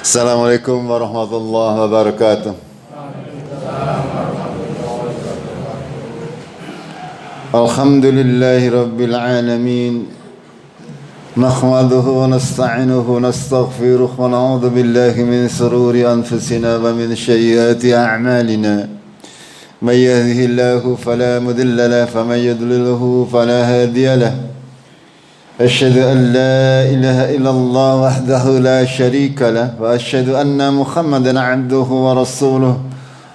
Assalamualaikum warahmatullahi wabarakatuh. Alhamdulillahi rabbil alamin. Nahmaduhu wa nasta'inuhu wa nastaghfiruh wa na'udzu billahi min shururi anfusina wa min sayyiati a'malina. May yahdihillahu fala mudilla lahu wa may yudlilhu fala hadiya lahu. أشهد أن لا إله إلا الله وحده لا شريك له وأشهد أن محمدا عبده ورسوله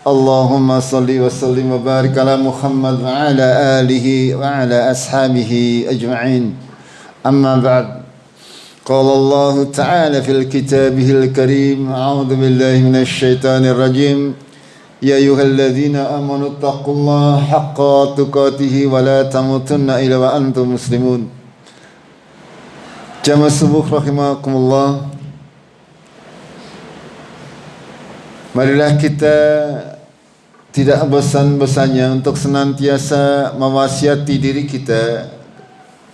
اللهم صل وسلم وبارك على محمد وعلى آله وعلى أصحابه أجمعين أما بعد قال الله تعالى في كتابه الكريم أعوذ بالله من الشيطان الرجيم يا أيها الذين آمنوا اتقوا الله حق تقاته ولا تموتن إلا وأنتم مسلمون. Jamaah subuh rahimakumullah. Marilah kita tidak bosan-bosannya untuk senantiasa mewasiati diri kita,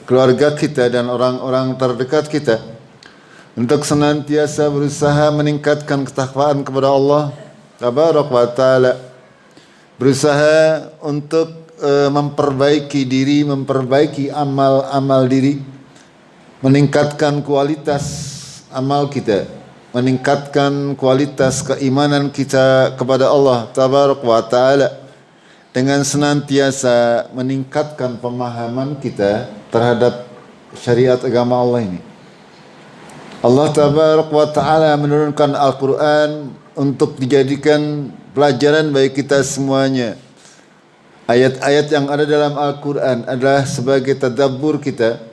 keluarga kita dan orang-orang terdekat kita untuk senantiasa berusaha meningkatkan ketakwaan kepada Allah Tabaraka wa Ta'ala, berusaha untuk memperbaiki diri, memperbaiki amal-amal diri, meningkatkan kualitas amal kita, meningkatkan kualitas keimanan kita kepada Allah Tabaraka wa Ta'ala dengan senantiasa meningkatkan pemahaman kita terhadap syariat agama Allah ini. Allah Tabaraka wa Ta'ala menurunkan Al-Quran untuk dijadikan pelajaran bagi kita semuanya. Ayat-ayat yang ada dalam Al-Quran adalah sebagai tadabbur kita,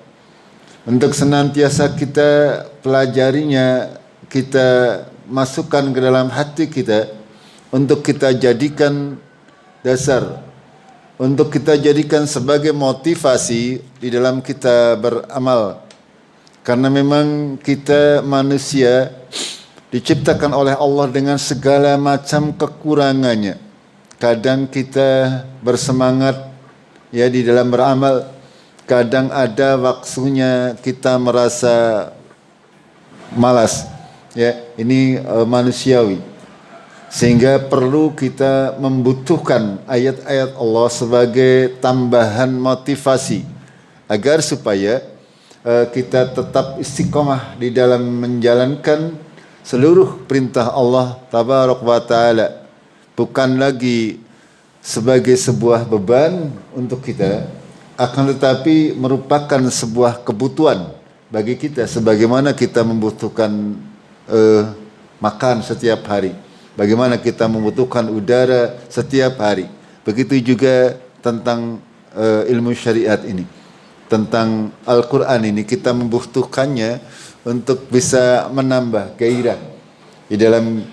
untuk senantiasa kita pelajarinya, kita masukkan ke dalam hati kita, untuk kita jadikan dasar, untuk kita jadikan sebagai motivasi di dalam kita beramal. Karena memang kita manusia diciptakan oleh Allah dengan segala macam kekurangannya. Kadang kita bersemangat ya di dalam beramal, kadang ada waktunya kita merasa malas, ya ini manusiawi, sehingga perlu kita membutuhkan ayat-ayat Allah sebagai tambahan motivasi agar supaya kita tetap istiqomah di dalam menjalankan seluruh perintah Allah Tabaraka wa Ta'ala, bukan lagi sebagai sebuah beban untuk kita, akan tetapi merupakan sebuah kebutuhan bagi kita, sebagaimana kita membutuhkan makan setiap hari, bagaimana kita membutuhkan udara setiap hari. Begitu juga tentang ilmu syariat ini, tentang Al-Quran ini, kita membutuhkannya untuk bisa menambah gairah di dalam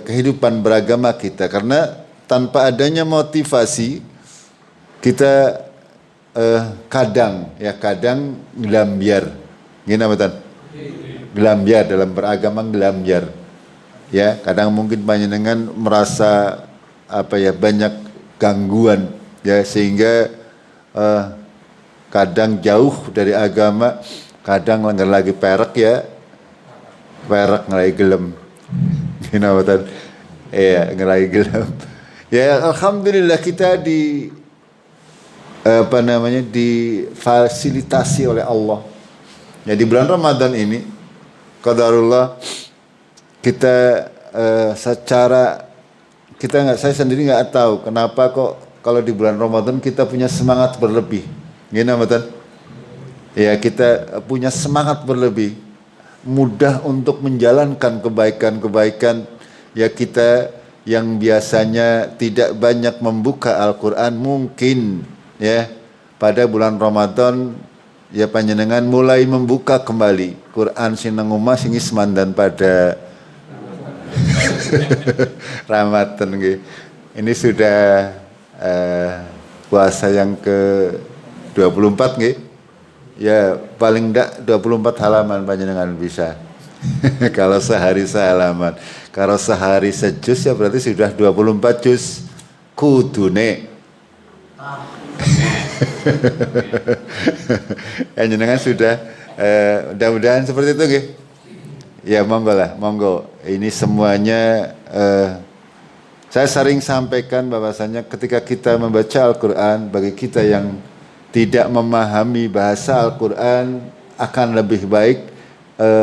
kehidupan beragama kita. Karena tanpa adanya motivasi, kita kadang gelambiar, gini betul, gelambiar dalam beragama, gelambiar ya. Kadang mungkin panjenengan merasa banyak gangguan ya, sehingga kadang jauh dari agama, kadang lagi perak ya, perak ngelai gelem, gini betul ya, ngelai gelem ya. Alhamdulillah kita difasilitasi oleh Allah. Ya, di bulan Ramadan ini qadarullah kita saya sendiri nggak tahu kenapa kok kalau di bulan Ramadan kita punya semangat berlebih. Gini betul? Ya, kita punya semangat berlebih, mudah untuk menjalankan kebaikan-kebaikan. Ya, kita yang biasanya tidak banyak membuka Al-Quran, mungkin ya pada bulan Ramadan ya panjenengan mulai membuka kembali Quran sineng omah sing mandan pada Ramadan nggih. Ini sudah puasa yang ke-24 nggih. Ya paling ndak 24 halaman panjenengan bisa. Kalau sehari sehalaman, kalau sehari sejus ya berarti sudah 24 juz kudune. Panjenengan sudah mudah-mudahan seperti itu nggih. Ya monggo lah, monggo. ini semuanya saya sering sampaikan bahwasanya ketika kita membaca Al-Quran, bagi kita yang tidak memahami bahasa Al-Quran akan lebih baik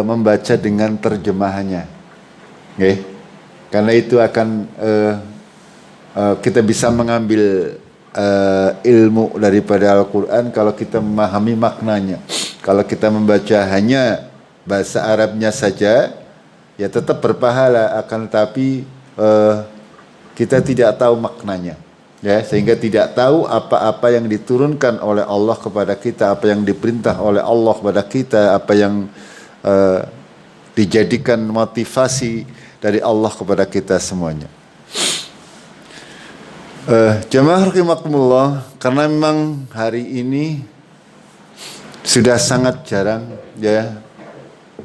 membaca dengan terjemahannya. Okay? Karena itu akan kita bisa mengambil ilmu daripada Al-Quran kalau kita memahami maknanya. Kalau kita membaca hanya bahasa Arabnya saja, ya tetap berpahala, akan tetapi kita tidak tahu maknanya, ya, sehingga tidak tahu apa-apa yang diturunkan oleh Allah kepada kita, apa yang diperintah oleh Allah kepada kita, apa yang dijadikan motivasi dari Allah kepada kita semuanya. Jamaah rahimakumullah, karena memang hari ini sudah sangat jarang ya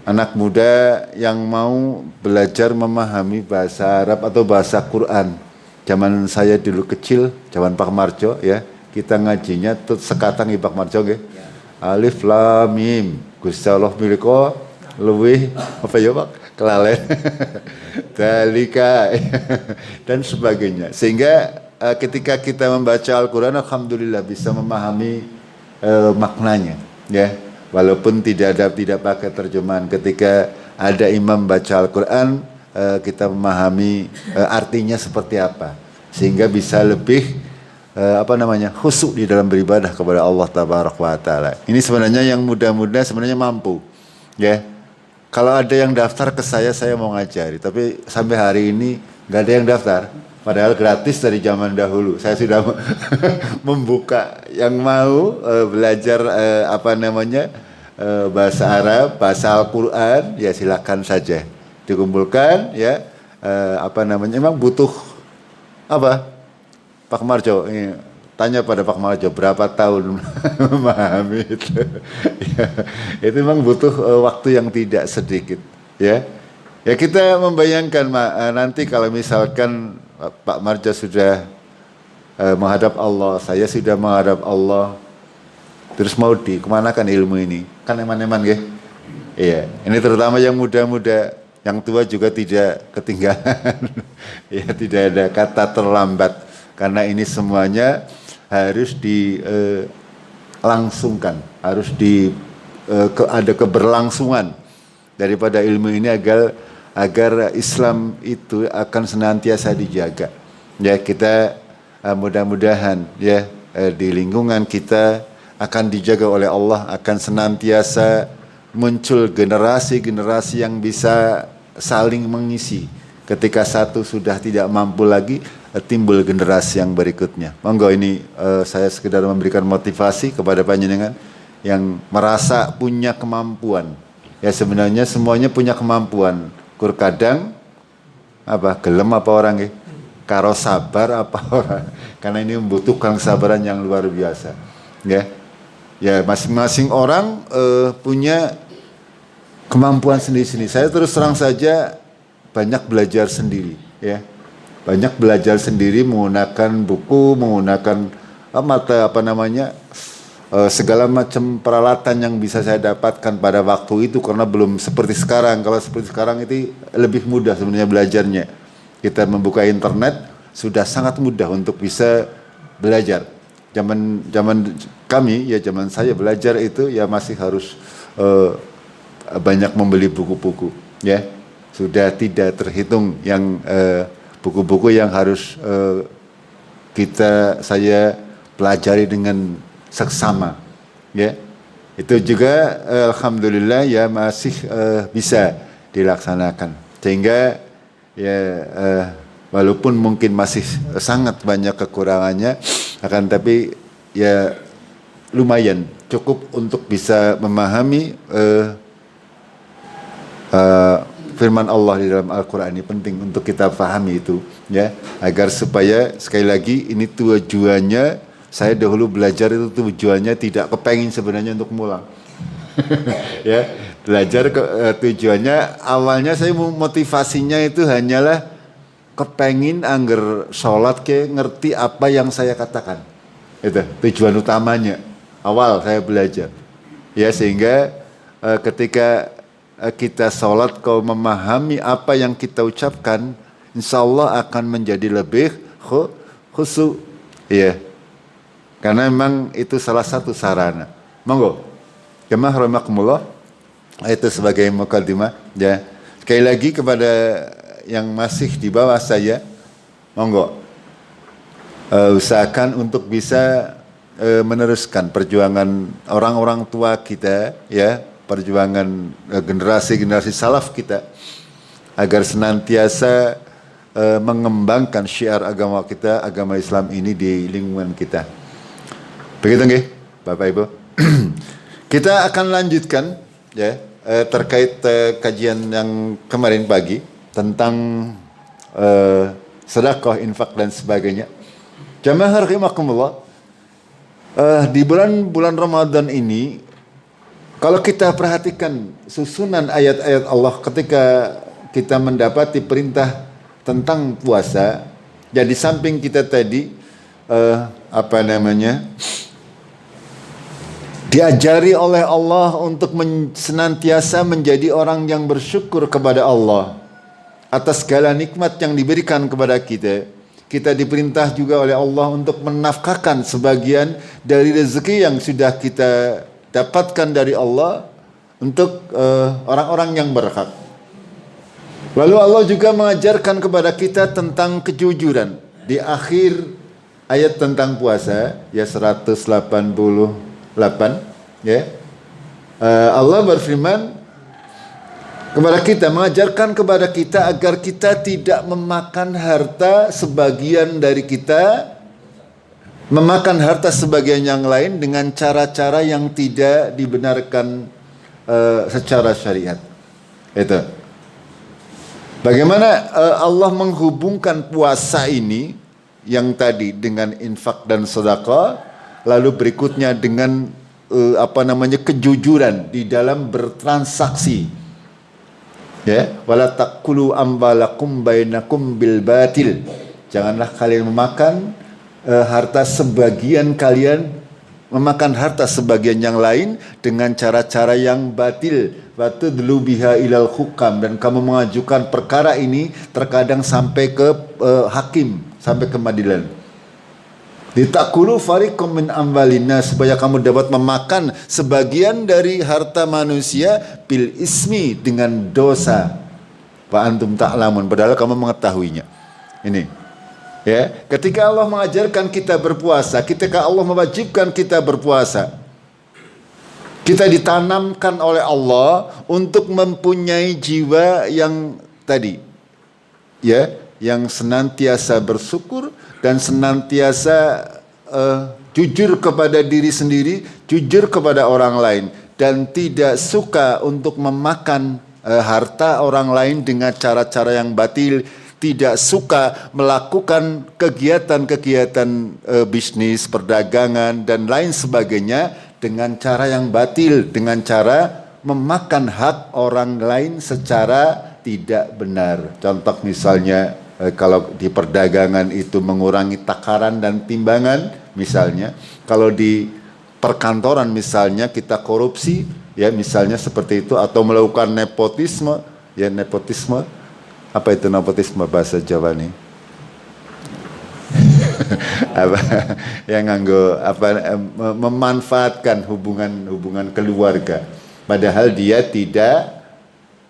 anak muda yang mau belajar memahami bahasa Arab atau bahasa Quran. Zaman saya dulu kecil, zaman Pak Marjo ya, kita ngajinya tuh sekatang Pak Marjo nggih. Alif Lam Mim. Gusti Allah miliko luwih apa ya Pak? Kelalen. Dalika dan sebagainya. Sehingga ketika kita membaca Al-Quran, alhamdulillah bisa memahami maknanya, ya, walaupun tidak pakai terjemahan. Ketika ada imam baca Al-Quran, kita memahami artinya seperti apa, sehingga bisa lebih khusyuk di dalam beribadah kepada Allah Tabaraka wa Ta'ala. Ini sebenarnya yang muda-muda sebenarnya mampu, ya. Kalau ada yang daftar ke saya mau ngajari, tapi sampai hari ini nggak ada yang daftar. Padahal gratis dari zaman dahulu. Saya sudah membuka yang mau belajar bahasa Arab, bahasa Al-Quran, ya silakan saja dikumpulkan, ya. Emang butuh apa? Pak Marjo, tanya pada Pak Marjo berapa tahun memahami itu. Ya, itu memang butuh waktu yang tidak sedikit, ya. Ya kita membayangkan nanti kalau misalkan Pak Marjo sudah menghadap Allah, saya sudah menghadap Allah, terus mau kemanakan ilmu ini? Kan eman-eman ya. Iya, ini terutama yang muda-muda, yang tua juga tidak ketinggalan. Ya, tidak ada kata terlambat, karena ini semuanya harus dilangsungkan, harus ada keberlangsungan daripada ilmu ini agar Islam itu akan senantiasa dijaga. Ya, kita mudah-mudahan ya di lingkungan kita akan dijaga oleh Allah, akan senantiasa muncul generasi-generasi yang bisa saling mengisi. Ketika satu sudah tidak mampu lagi, timbul generasi yang berikutnya. Monggo ini saya sekedar memberikan motivasi kepada panjenengan yang merasa punya kemampuan. Ya sebenarnya semuanya punya kemampuan. Kur kadang gelem apa orang ya, karo sabar apa orang, karena ini membutuhkan kesabaran yang luar biasa, ya masing-masing orang punya kemampuan sendiri-sendiri. Saya terus terang saja banyak belajar sendiri, ya, banyak belajar sendiri menggunakan buku, menggunakan segala macam peralatan yang bisa saya dapatkan pada waktu itu, karena belum seperti sekarang. Kalau seperti sekarang itu lebih mudah sebenarnya belajarnya. Kita membuka internet sudah sangat mudah untuk bisa belajar. Zaman kami, ya zaman saya belajar itu ya masih harus banyak membeli buku-buku, ya. Sudah tidak terhitung yang buku-buku yang harus saya pelajari dengan seksama, ya. Itu juga alhamdulillah ya masih bisa dilaksanakan, sehingga ya walaupun mungkin masih sangat banyak kekurangannya, akan tapi ya lumayan cukup untuk bisa memahami firman Allah di dalam Al-Quran. Ini penting untuk kita pahami itu, ya, agar supaya sekali lagi ini tujuannya. Saya dahulu belajar itu tujuannya tidak kepengin sebenarnya untuk mulang. Ya, belajar tujuannya awalnya saya motivasinya itu hanyalah kepengin angger sholat ngerti apa yang saya katakan. Itu tujuan utamanya awal saya belajar. Ya, sehingga ketika kita sholat, kau memahami apa yang kita ucapkan, insya Allah akan menjadi lebih khusyuk. Iya. Karena memang itu salah satu sarana. Monggo. Jemaah rahimakumullah. Itu sebagai mukadimah. Ya. Sekali lagi kepada yang masih di bawah saya, monggo. Usahakan untuk bisa meneruskan perjuangan orang-orang tua kita, ya, perjuangan generasi-generasi salaf kita, agar senantiasa mengembangkan syiar agama kita, agama Islam ini di lingkungan kita. Begitu nggih, Bapak Ibu? Kita akan lanjutkan, ya, terkait kajian yang kemarin pagi tentang sedekah, infak dan sebagainya. Jamaah rahimakumullah. Di bulan Ramadan ini, kalau kita perhatikan susunan ayat-ayat Allah ketika kita mendapati perintah tentang puasa, jadi samping kita tadi diajari oleh Allah untuk senantiasa menjadi orang yang bersyukur kepada Allah atas segala nikmat yang diberikan kepada kita. Kita diperintah juga oleh Allah untuk menafkahkan sebagian dari rezeki yang sudah kita dapatkan dari Allah untuk orang-orang yang berhak. Lalu Allah juga mengajarkan kepada kita tentang kejujuran. Di akhir ayat tentang puasa, ya 188, ya. Allah berfirman kepada kita, mengajarkan kepada kita agar kita tidak memakan harta sebagian dari kita, memakan harta sebagian yang lain dengan cara-cara yang tidak dibenarkan secara syariat. Itu. Bagaimana Allah menghubungkan puasa ini yang tadi dengan infak dan sedekah, lalu berikutnya dengan kejujuran di dalam bertransaksi. Ya, wala taqulu ambalakum bainakum bil batil. Janganlah kalian memakan harta sebagian kalian, memakan harta sebagian yang lain dengan cara-cara yang batil. Watudlu biha ilal hukam, dan kamu mengajukan perkara ini terkadang sampai ke hakim, sampai ke pengadilan. Ditakulu fariqum min amwalina, supaya kamu dapat memakan sebagian dari harta manusia bil ismi, dengan dosa. Wa antum ta'lamun, padahal kamu mengetahuinya. Ini, ya, ketika Allah mengajarkan kita berpuasa, ketika Allah mewajibkan kita berpuasa, kita ditanamkan oleh Allah untuk mempunyai jiwa yang tadi, ya, yang senantiasa bersyukur dan senantiasa jujur kepada diri sendiri, jujur kepada orang lain, dan tidak suka untuk memakan harta orang lain dengan cara-cara yang batil, tidak suka melakukan kegiatan-kegiatan bisnis, perdagangan, dan lain sebagainya dengan cara yang batil, dengan cara memakan hak orang lain secara tidak benar. Contoh misalnya, kalau di perdagangan itu mengurangi takaran dan timbangan, misalnya. Kalau di perkantoran misalnya kita korupsi, ya misalnya seperti itu, atau melakukan nepotisme, ya nepotisme. Apa itu nepotisme bahasa Jawa nih? Apa yang nganggo memanfaatkan hubungan keluarga, padahal dia tidak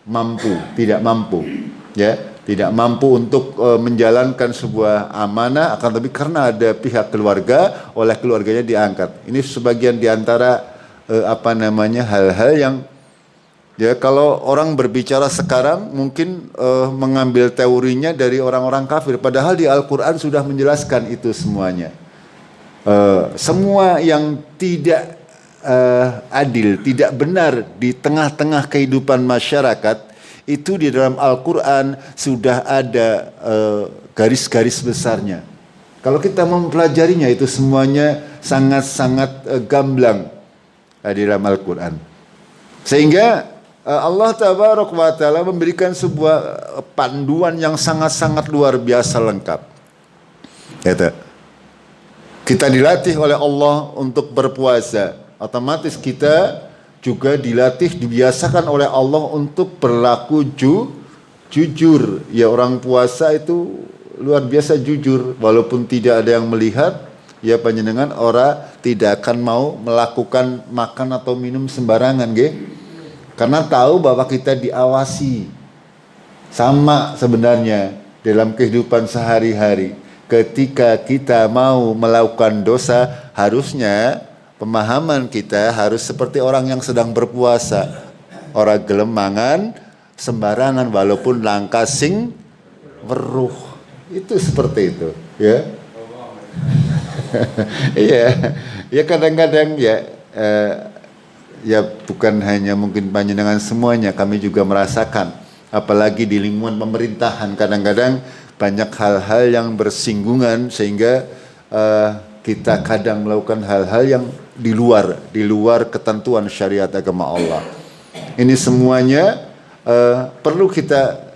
mampu, ya. Tidak mampu untuk menjalankan sebuah amanah, akan tapi karena ada pihak keluarga, oleh keluarganya diangkat. Ini sebagian diantara hal-hal yang, ya, kalau orang berbicara sekarang mungkin mengambil teorinya dari orang-orang kafir, padahal di Al-Quran sudah menjelaskan itu semuanya. Semua yang tidak adil, tidak benar di tengah-tengah kehidupan masyarakat, itu di dalam Al-Quran sudah ada garis-garis besarnya. Kalau kita mempelajarinya, itu semuanya sangat-sangat gamblang di dalam Al-Quran. Sehingga Allah Tabaraka wa Ta'ala memberikan sebuah panduan yang sangat-sangat luar biasa lengkap. Kita dilatih oleh Allah untuk berpuasa, otomatis kita juga dilatih, dibiasakan oleh Allah untuk berlaku jujur. Ya, orang puasa itu luar biasa jujur, walaupun tidak ada yang melihat, ya panjenengan ora tidak akan mau melakukan makan atau minum sembarangan, nggih. Karena tahu bahwa kita diawasi. Sama sebenarnya dalam kehidupan sehari-hari. Ketika kita mau melakukan dosa, harusnya pemahaman kita harus seperti orang yang sedang berpuasa. Orang gelem mangan sembarangan walaupun langka sing weruh. Itu seperti itu, ya. Iya. Ya kadang-kadang ya bukan hanya mungkin panjenengan semuanya, kami juga merasakan, apalagi di lingkungan pemerintahan kadang-kadang banyak hal-hal yang bersinggungan sehingga kita kadang melakukan hal-hal yang di luar ketentuan syariat agama Allah. Ini semuanya perlu kita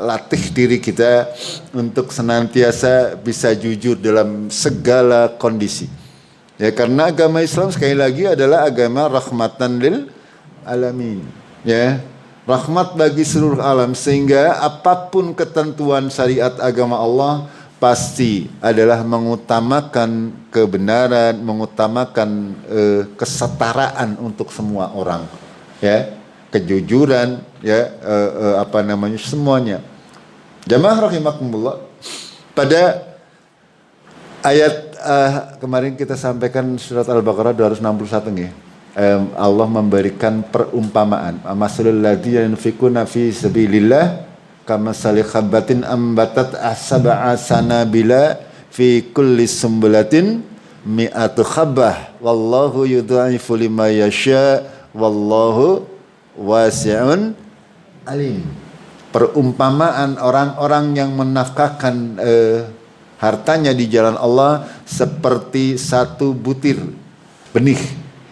latih diri kita untuk senantiasa bisa jujur dalam segala kondisi. Ya, karena agama Islam sekali lagi adalah agama rahmatan lil alamin. Ya, rahmat bagi seluruh alam, sehingga apapun ketentuan syariat agama Allah pasti adalah mengutamakan kebenaran, mengutamakan kesetaraan untuk semua orang, ya, kejujuran, ya, semuanya. Jamaah rahimakumullah, pada ayat kemarin kita sampaikan surat Al-Baqarah 261 nih. Allah memberikan perumpamaan. Masalul ladzina yunfikuna fi sabilillah kamasali habbatin ambatat sab'a sanabila fi kulli sumbulatin mi'atu habbah wallahu yudha'ifu liman yasha wallahu wasi'un alim. Perumpamaan orang-orang yang menafkahkan hartanya di jalan Allah seperti satu butir benih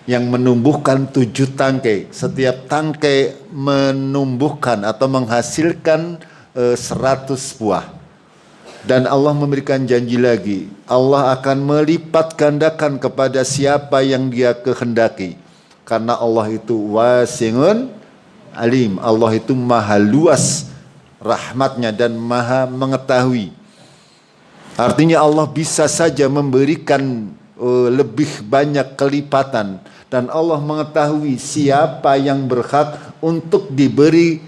yang menumbuhkan 7 tangkai. Setiap tangkai menumbuhkan atau menghasilkan 100 buah. Dan Allah memberikan janji lagi, Allah akan melipat gandakan kepada siapa yang Dia kehendaki. Karena Allah itu wasi'un alim. Allah itu maha luas rahmatnya dan maha mengetahui. Artinya Allah bisa saja memberikan lebih banyak kelipatan, dan Allah mengetahui siapa yang berhak untuk diberi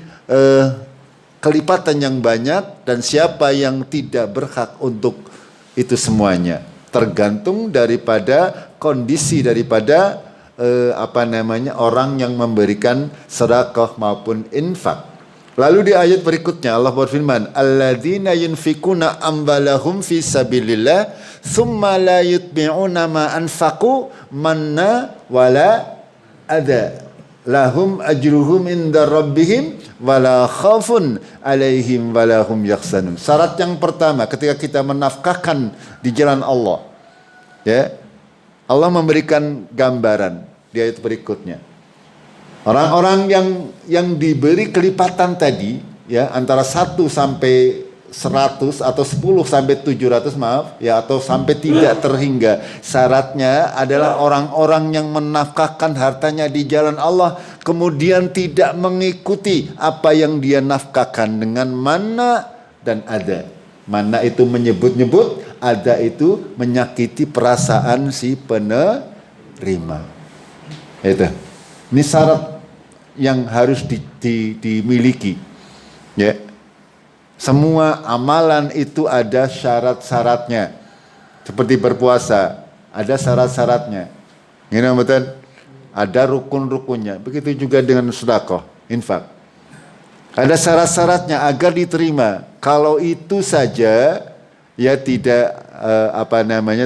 kelipatan yang banyak dan siapa yang tidak berhak untuk itu semuanya. Tergantung daripada kondisi daripada orang yang memberikan sedekah maupun infak. Lalu di ayat berikutnya Allah berfirman, alladzina yunfikuna amwalahum fi sabilillah tsumma la yutbi'una ma anfaqu manna wala adza lahum ajruhum inda rabbihim wala khaufun alaihim wala hum yahzanun. Syarat yang pertama ketika kita menafkahkan di jalan Allah, ya, Allah memberikan gambaran di ayat berikutnya. Orang-orang yang diberi kelipatan tadi, ya, antara 1 sampai 100 atau 10 sampai 700, maaf, ya, atau sampai tidak terhingga. Syaratnya adalah orang-orang yang menafkahkan hartanya di jalan Allah kemudian tidak mengikuti apa yang dia nafkahkan dengan mana dan ada. Mana itu menyebut-nyebut, ada itu menyakiti perasaan si penerima. Itu. Ini syarat yang harus dimiliki, ya. Semua amalan itu ada syarat-syaratnya. Seperti berpuasa, ada syarat-syaratnya. Ini betul? Ada rukun-rukunnya. Begitu juga dengan sedekah, infak. Ada syarat-syaratnya agar diterima. Kalau itu saja, ya tidak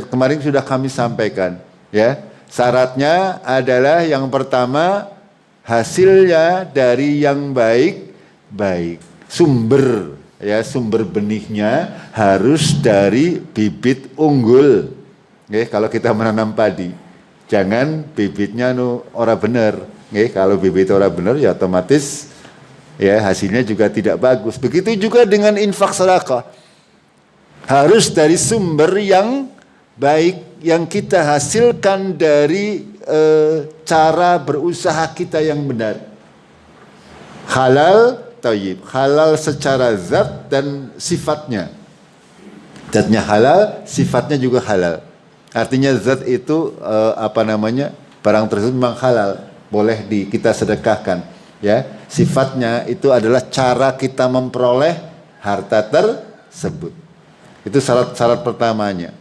kemarin sudah kami sampaikan, ya. Syaratnya adalah yang pertama, hasilnya dari yang baik-baik. Sumber benihnya harus dari bibit unggul. Kalau kita menanam padi, jangan bibitnya ora bener. Kalau bibit ora bener, ya otomatis ya hasilnya juga tidak bagus. Begitu juga dengan infak sedekah. Harus dari sumber yang baik yang kita hasilkan dari cara berusaha kita yang benar. Halal, thayyib. Halal secara zat dan sifatnya. Zatnya halal, sifatnya juga halal. Artinya zat itu barang tersebut memang halal, boleh kita sedekahkan. Ya, sifatnya itu adalah cara kita memperoleh harta tersebut. Itu syarat pertamanya.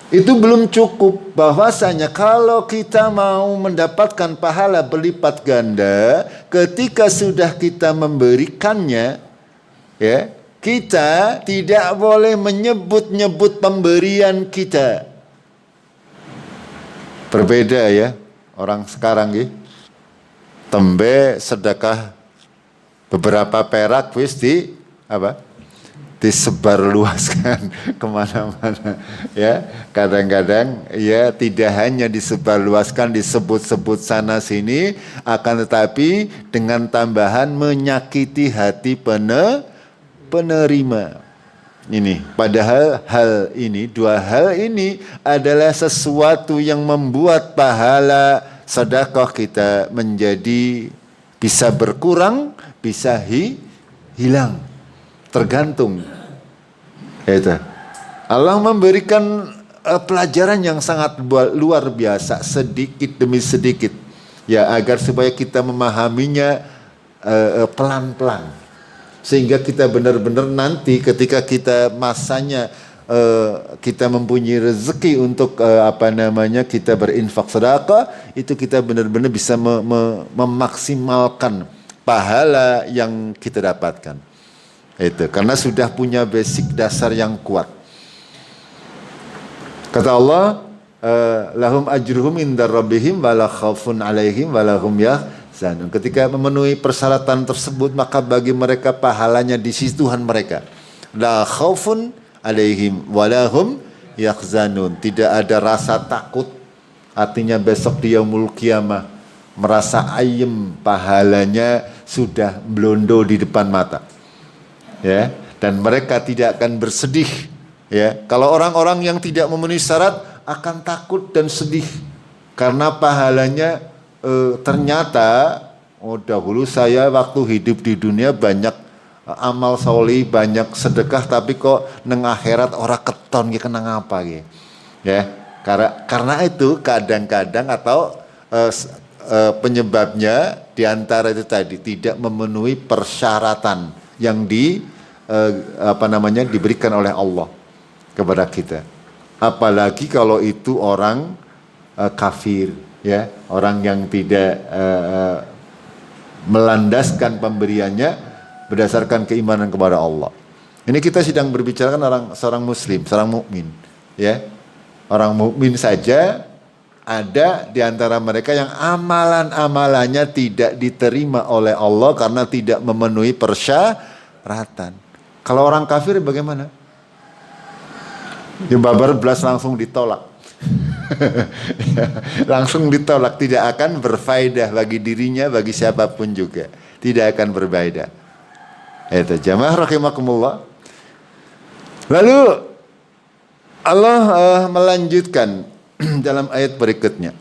Itu belum cukup, bahwasanya kalau kita mau mendapatkan pahala berlipat ganda ketika sudah kita memberikannya, ya, kita tidak boleh menyebut-nyebut pemberian kita. Berbeda ya orang sekarang ya. Tembe sedekah beberapa perak wis disebarluaskan kemana-mana ya. Kadang-kadang ya tidak hanya disebarluaskan, disebut-sebut sana sini, akan tetapi dengan tambahan menyakiti hati penerima. Ini padahal dua hal ini adalah sesuatu yang membuat pahala sedekah kita menjadi bisa berkurang, bisa hilang, tergantung. Itu. Allah memberikan pelajaran yang sangat luar biasa, sedikit demi sedikit, ya, agar supaya kita memahaminya pelan-pelan, sehingga kita benar-benar nanti ketika kita masanya kita mempunyai rezeki untuk kita berinfak sedekah, itu kita benar-benar bisa memaksimalkan pahala yang kita dapatkan. Itu karena sudah punya basic dasar yang kuat. Kata Allah, lahum ajruhum inda rabbihim wala khaufun alaihim wala hum yahzanun. Ketika memenuhi persyaratan tersebut, maka bagi mereka pahalanya di sisi Tuhan mereka. La khaufun alaihim wala hum yahzanun. Tidak ada rasa takut. Artinya besok di yaumul qiyamah merasa ayem, pahalanya sudah blondo di depan mata. Ya, dan mereka tidak akan bersedih. Ya, kalau orang-orang yang tidak memenuhi syarat akan takut dan sedih karena pahalanya ternyata dahulu saya waktu hidup di dunia banyak amal solih, banyak sedekah, tapi kok neng akhirat ora keton gitu, kena ngapa gitu. Ya, karena itu kadang-kadang atau penyebabnya diantara itu tadi tidak memenuhi persyaratan yang diberikan oleh Allah kepada kita. Apalagi kalau itu orang kafir, ya, orang yang tidak melandaskan pemberiannya berdasarkan keimanan kepada Allah. Ini kita sedang berbicarakan seorang muslim, seorang mukmin, ya. Orang mukmin saja ada di antara mereka yang amalan-amalannya tidak diterima oleh Allah karena tidak memenuhi persyaratan. Kalau orang kafir bagaimana? Di babar belas langsung ditolak. Langsung ditolak, tidak akan berfaedah bagi dirinya, bagi siapapun juga. Tidak akan berfaedah. Itu jamaah rahimakumullah. Lalu Allah melanjutkan dalam ayat berikutnya.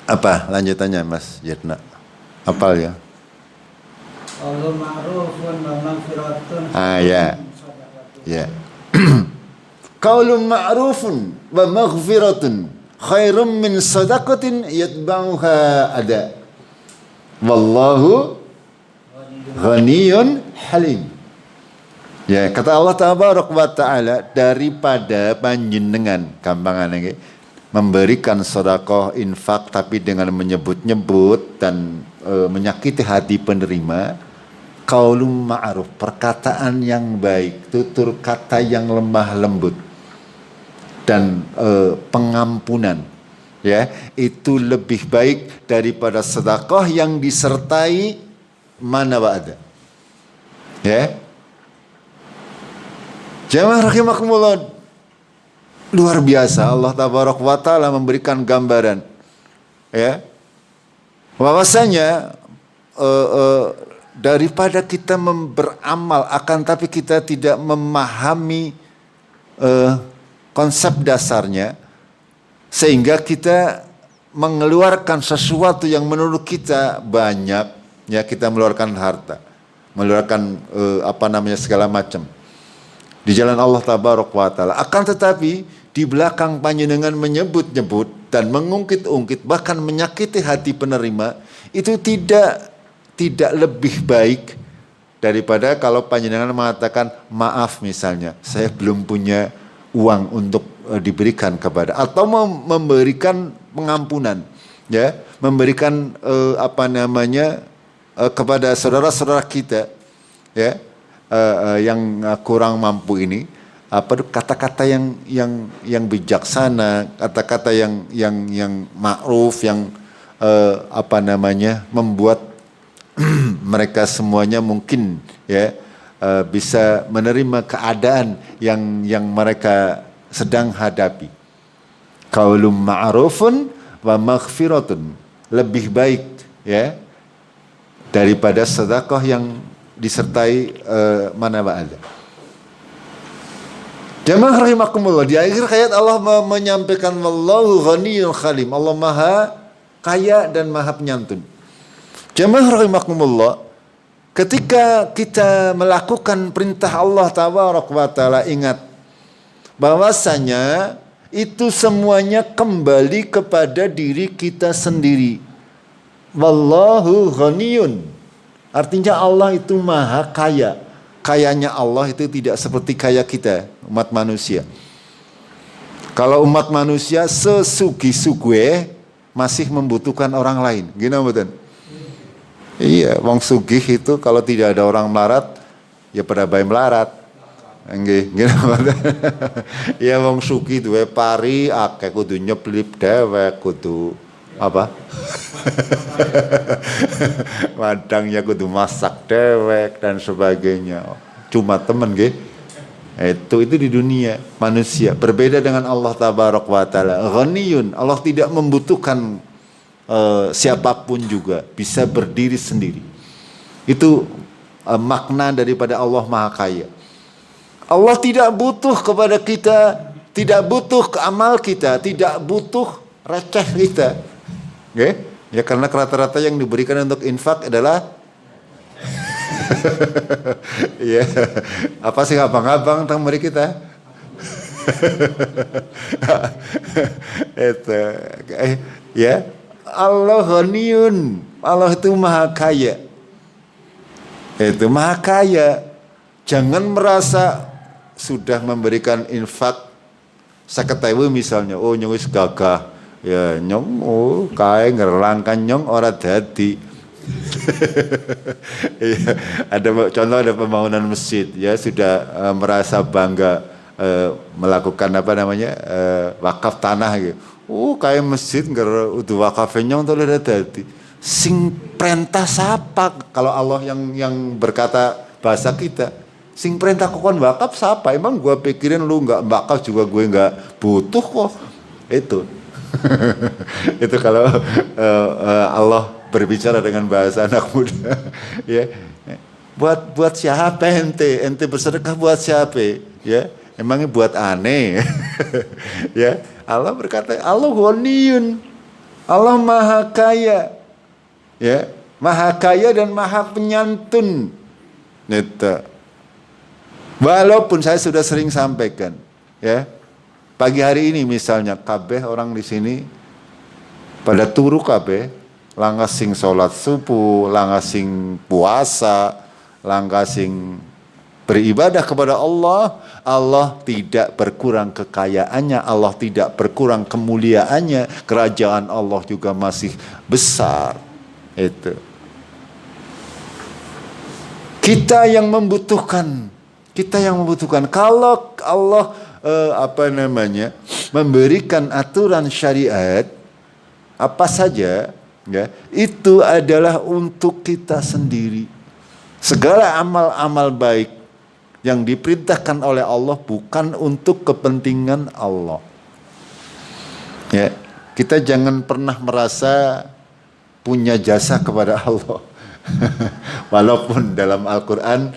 Apa lanjutannya Mas Yatna? Apal ya? Qaulun ma'rufun wa maghfiratun. Ya. Qaulun ma'rufun wa maghfiratun khairum min sadaqatin yatba'uha ada. Wallahu ghaniyun halim. Ya, kata Allah tabaraka wa taala, daripada panjenengan gampangannya memberikan sedekah, infak tapi dengan menyebut-nyebut dan menyakiti hati penerima, qaulun ma'ruf, perkataan yang baik, tutur kata yang lemah lembut dan pengampunan, ya, itu lebih baik daripada sedekah yang disertai mana wa'ada. Ya. Jamaah rahimakumullah, luar biasa Allah tabaraka wa taala memberikan gambaran, ya, bahwasanya daripada kita beramal akan tapi kita tidak memahami konsep dasarnya, sehingga kita mengeluarkan sesuatu yang menurut kita banyak, ya kita mengeluarkan harta, mengeluarkan segala macam di jalan Allah Tabaraka wa Ta'ala. Akan tetapi di belakang panjenengan menyebut-nyebut dan mengungkit-ungkit, bahkan menyakiti hati penerima, itu tidak lebih baik daripada kalau panjenengan mengatakan maaf, misalnya saya belum punya uang untuk diberikan kepada, atau memberikan pengampunan, ya, memberikan kepada saudara-saudara kita, ya, yang kurang mampu ini, kata-kata yang bijaksana, kata-kata yang ma'ruf, yang membuat mereka semuanya mungkin, ya, bisa menerima keadaan yang mereka sedang hadapi. Qaulun ma'rufun wa maghfiratun, lebih baik, ya, daripada sedekah yang disertai mana ada. Jamaah rahimakumullah, di akhir ayat Allah menyampaikan wallahu ghaniyyun khalim, Allah maha kaya dan maha penyantun. Jamaah rahimakumullah, ketika kita melakukan perintah Allah Tabaraka wa Ta'ala, ingat bahwasanya itu semuanya kembali kepada diri kita sendiri. Wallahu ghaniyun, artinya Allah itu maha kaya. Kayanya Allah itu tidak seperti kaya kita, umat manusia. Kalau umat manusia sesugih-sugih masih membutuhkan orang lain. Gini betul? Iya, wong sugih itu kalau tidak ada orang melarat, ya pada bae melarat. Nggih, gini betul. Ya wong sugih duwe pari akeh, kudu nyeplip dhewek, kudu apa? Wadangnya kudu masak dewek dan sebagainya. Cuma temen nggih. Itu di dunia manusia. Berbeda dengan Allah Tabaraka wa Ta'ala. Ghaniyun, Allah tidak membutuhkan siapapun juga, bisa berdiri sendiri. Itu makna daripada Allah Maha Kaya. Allah tidak butuh kepada kita, tidak butuh ke amal kita, tidak butuh receh kita. Okay? Ya karena rata-rata yang diberikan untuk infak adalah ya, apa sih abang-abang tentang mari kita? Itu ya, Allah ghaniyun, Allah itu maha kaya. Itu maha kaya. Jangan merasa sudah memberikan infak saketewu misalnya, oh nyewis gagah. Ya nyong, kae ngerangkan nyong ora dadi. Ya, ada pembangunan masjid, ya sudah merasa bangga melakukan wakaf tanah gitu. Kae masjid nger udu wakaf nyong tuh udah dadi. Sing perintah siapa? Kalau Allah yang berkata bahasa kita, sing perintah kokon wakaf siapa? Emang gua pikirin lu nggak wakaf juga gue nggak butuh kok. Itu. Itu kalau Allah berbicara dengan bahasa anak muda, ya. Buat siapa ente bersedekah buat siapa, ya? Emangnya buat aneh. Ya, Allah berkata Allah ghaniyun, Allah maha kaya, ya, maha kaya dan maha penyantun. Itu. Walaupun saya sudah sering sampaikan, ya. Pagi hari ini misalnya kabeh orang di sini pada turu kabeh, langkah sing sholat subuh, langkah sing puasa, langkah sing beribadah kepada Allah. Allah tidak berkurang kekayaannya, Allah tidak berkurang kemuliaannya, kerajaan Allah juga masih besar. Itu. Kita yang membutuhkan. Kalau Allah memberikan aturan syariat apa saja, ya, itu adalah untuk kita sendiri. Segala amal-amal baik yang diperintahkan oleh Allah bukan untuk kepentingan Allah. Ya, kita jangan pernah merasa punya jasa kepada Allah. Walaupun dalam Al-Quran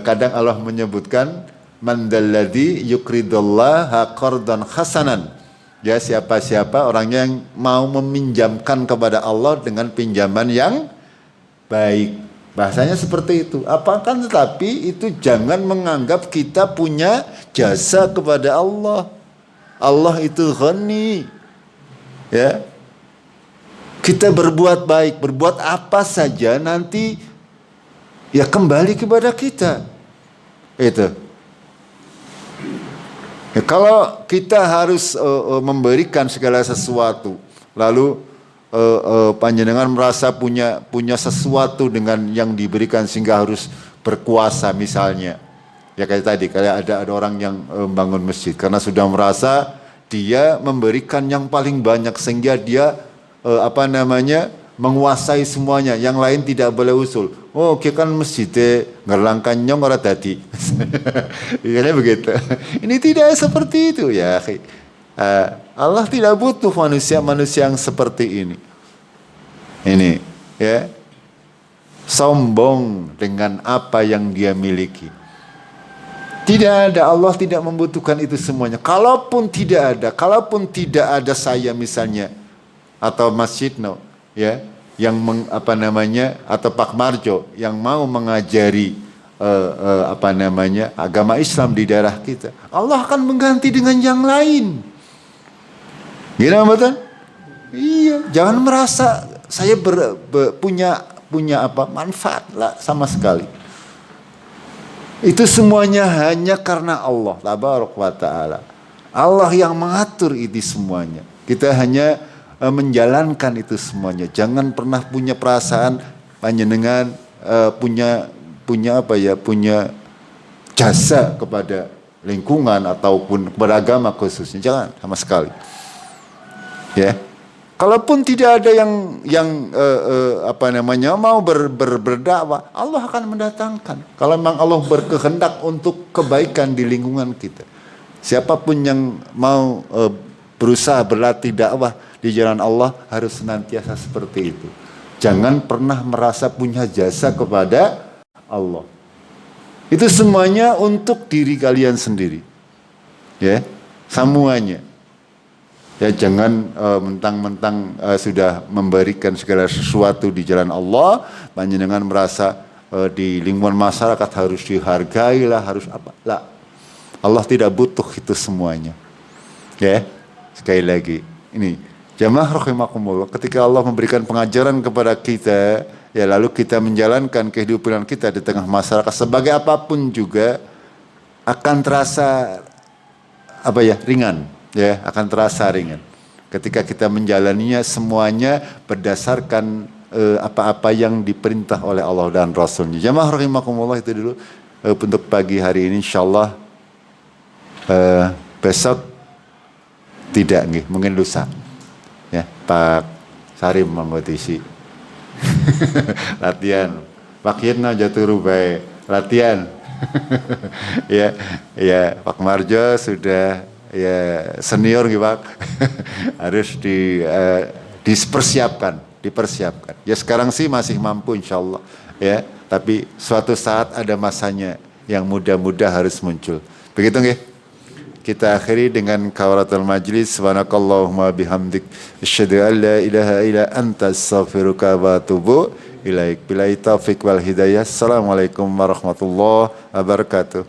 kadang Allah menyebutkan man dalladzi yuqridullaha qardan hasanan Ya, siapa-siapa orangnya yang mau meminjamkan kepada Allah dengan pinjaman yang baik. Bahasanya seperti itu. Apakan tetapi itu jangan menganggap kita punya jasa kepada Allah. Allah itu ghani. Ya. Kita berbuat baik, berbuat apa saja nanti ya kembali kepada kita. Itu. Ya, kalau kita harus memberikan segala sesuatu, lalu panjenengan merasa punya sesuatu dengan yang diberikan sehingga harus berkuasa misalnya. Ya kayak tadi, kayak ada orang yang bangun masjid karena sudah merasa dia memberikan yang paling banyak sehingga dia menguasai semuanya, yang lain tidak boleh usul. Oh, kita kan masjid ngerlangkan nyong ora dadi. Kayaknya begitu. Ini tidak seperti itu ya. Allah tidak butuh manusia yang seperti ini. Ini ya. Sombong dengan apa yang dia miliki. Tidak ada, Allah tidak membutuhkan itu semuanya. Kalaupun tidak ada saya misalnya atau Mas Sidno ya, yang atau Pak Marjo yang mau mengajari agama Islam di daerah kita, Allah akan mengganti dengan yang lain. Gini betul? Iya, jangan merasa saya punya manfaat lah sama sekali. Itu semuanya hanya karena Allah tabaraka wa taala. Allah yang mengatur ini semuanya. Kita hanya menjalankan itu semuanya. Jangan pernah punya perasaan panjenengan punya jasa kepada lingkungan ataupun kepada agama khususnya. Jangan sama sekali. Ya. Kalaupun tidak ada yang mau berdakwah, Allah akan mendatangkan. Kalau memang Allah berkehendak untuk kebaikan di lingkungan kita. Siapapun yang mau berusaha berlatih dakwah di jalan Allah harus senantiasa seperti itu. Jangan pernah merasa punya jasa kepada Allah. Itu semuanya untuk diri kalian sendiri. Ya, semuanya. Ya, jangan mentang-mentang sudah memberikan segala sesuatu di jalan Allah, panjenengan merasa di lingkungan masyarakat harus dihargai lah, harus apa? Lah. Allah tidak butuh itu semuanya. Ya. Sekali lagi, ini jamaah rahimakumullah, ketika Allah memberikan pengajaran kepada kita, ya lalu kita menjalankan kehidupan kita di tengah masyarakat sebagai apapun juga akan terasa ringan, ya, akan terasa ringan. Ketika kita menjalaninya semuanya berdasarkan apa-apa yang diperintah oleh Allah dan Rasulnya. Jamaah rahimakumullah, itu dulu untuk pagi hari ini, insyaallah. Besok tidak nih, mungkin lusa. Ya, Pak Sarim mengotisi. Latihan. Pak Hirna jatuh rubai. Latihan. ya, Pak Marjo sudah ya senior gitu Pak. Harus dipersiapkan. Ya sekarang sih masih mampu insyaallah. Ya, tapi suatu saat ada masanya yang muda-muda harus muncul. Begitu nggih? Kita akhiri dengan kafaratul majlis. Subhanakallahumma bihamdik asyhadu an la ilaha illa anta astaghfiruka wa atubu ilaik. Billahi taufiq wal hidayah. Assalamualaikum warahmatullahi wabarakatuh.